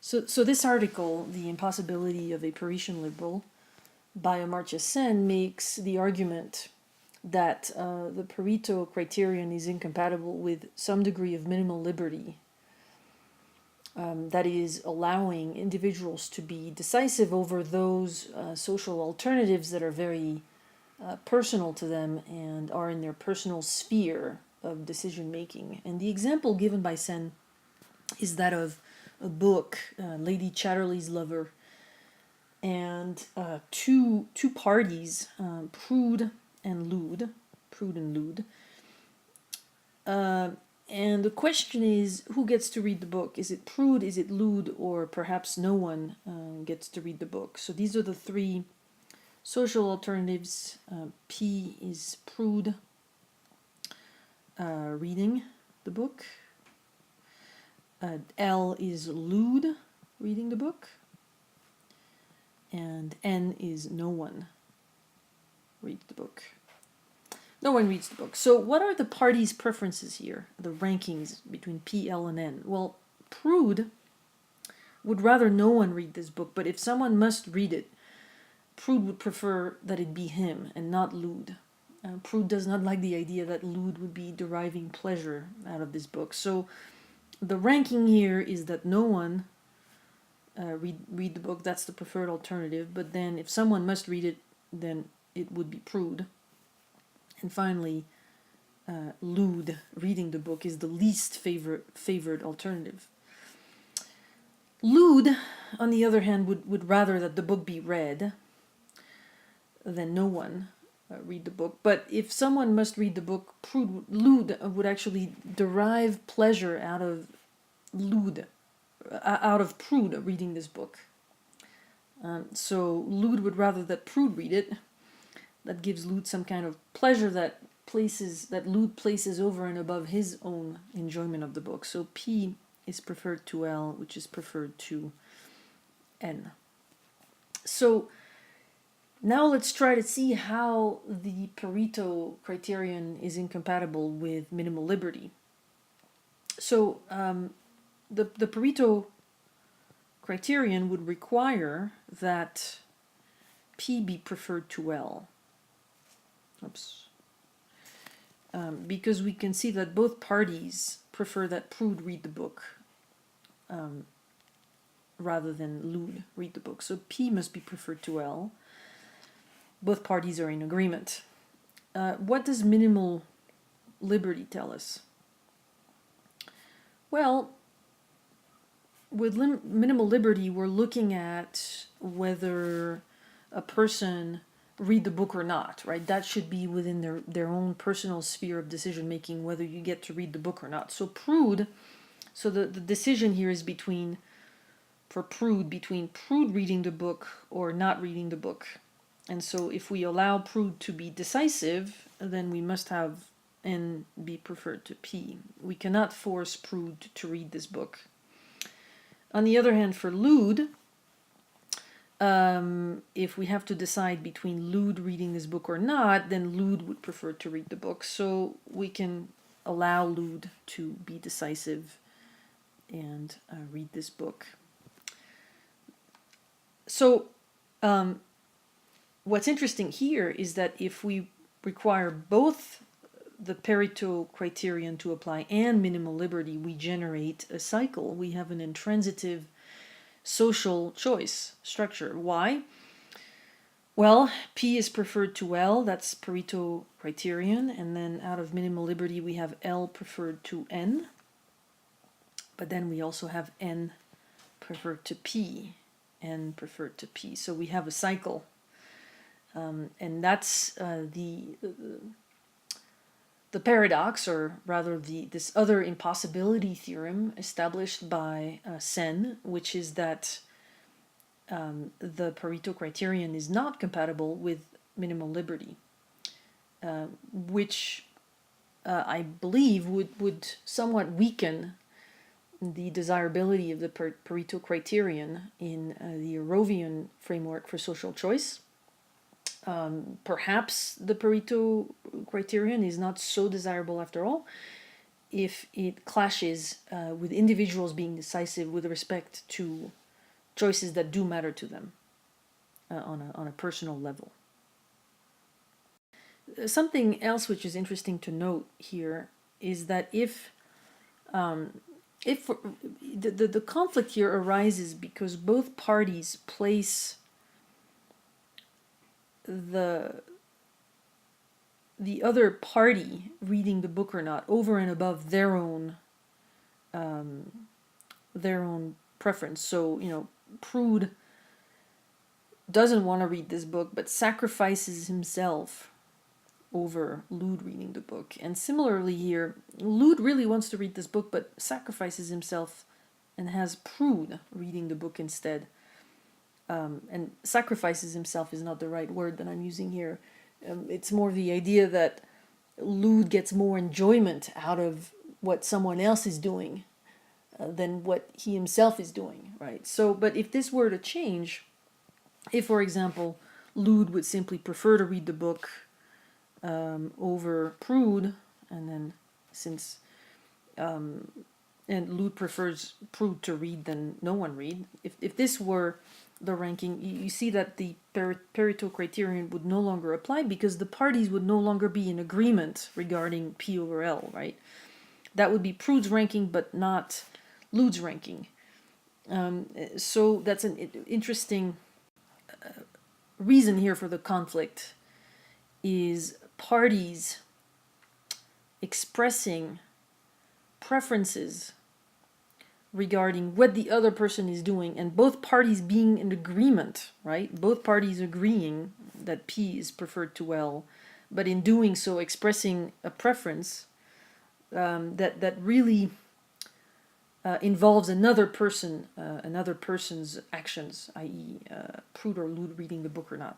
So this article, The Impossibility of a Paretian Liberal, by Amartya Sen, makes the argument that the Pareto criterion is incompatible with some degree of minimal liberty, that is, allowing individuals to be decisive over those social alternatives that are very personal to them and are in their personal sphere of decision making. And the example given by Sen is that of a book, Lady Chatterley's Lover, and two parties, Prude and Lude, and the question is, who gets to read the book? Is it Prude, is it Lude, or perhaps no one gets to read the book? So these are the three social alternatives. P is Prude reading the book. L is Lude reading the book. And N is no one reads the book. No one reads the book. So what are the parties' preferences here, the rankings between P, L, and N? Well, Prude would rather no one read this book, but if someone must read it, Prude would prefer that it be him and not Lude. Prude does not like the idea that Lude would be deriving pleasure out of this book. So the ranking here is that no one read the book. That's the preferred alternative. But then if someone must read it, then it would be Prude. And finally, Lude reading the book is the least favored alternative. Lude, on the other hand, would rather that the book be read than no one read the book. But if someone must read the book, Lude would actually derive pleasure out of Prude reading this book. So Lude would rather that Prude read it. That gives Lude some kind of pleasure that Lude places over and above his own enjoyment of the book. So P is preferred to L, which is preferred to N. So now let's try to see how the Pareto criterion is incompatible with minimal liberty. So the Pareto criterion would require that P be preferred to L. Because we can see that both parties prefer that Prude read the book rather than Lude read the book. So P must be preferred to L. Both parties are in agreement. What does minimal liberty tell us? Well, with minimal liberty, we're looking at whether a person read the book or not, right? That should be within their own personal sphere of decision making, whether you get to read the book or not. So the decision here is between Prude reading the book or not reading the book. And so if we allow Prude to be decisive, then we must have N be preferred to P. We cannot force Prude to read this book. On the other hand, for Lude, if we have to decide between Lude reading this book or not, then Lude would prefer to read the book. So we can allow Lude to be decisive and read this book. So what's interesting here is that if we require both the Pareto criterion to apply and minimal liberty, we generate a cycle. We have an intransitive social choice structure. Why? Well, P is preferred to L, that's Pareto criterion, and then out of minimal liberty we have L preferred to N, but then we also have N preferred to P, N preferred to P. So we have a cycle, and that's the paradox, or rather this other impossibility theorem established by Sen, which is that the Pareto criterion is not compatible with minimal liberty, which I believe would somewhat weaken the desirability of the Pareto criterion in the Eurovian framework for social choice. Perhaps the Pareto criterion is not so desirable after all if it clashes with individuals being decisive with respect to choices that do matter to them on a personal level. Something else which is interesting to note here is that if the conflict here arises because both parties place the other party reading the book or not over and above their own preference. So, Prude doesn't want to read this book, but sacrifices himself over Lude reading the book. And similarly here, Lude really wants to read this book, but sacrifices himself and has Prude reading the book instead. And sacrifices himself is not the right word that I'm using here. It's more the idea that Lude gets more enjoyment out of what someone else is doing than what he himself is doing, right? So, but if this were to change, if, for example, Lude would simply prefer to read the book over Prude, and then since and Lude prefers Prude to read than no one read, if this were the ranking, you see that the Pareto criterion would no longer apply because the parties would no longer be in agreement regarding P over L, right? That would be Prude's ranking, but not Lude's ranking. So that's an interesting reason here for the conflict, is parties expressing preferences regarding what the other person is doing, and both parties being in agreement, right? Both parties agreeing that P is preferred to L, but in doing so expressing a preference that really involves another person, another person's actions, i.e. Prude or Lude reading the book or not.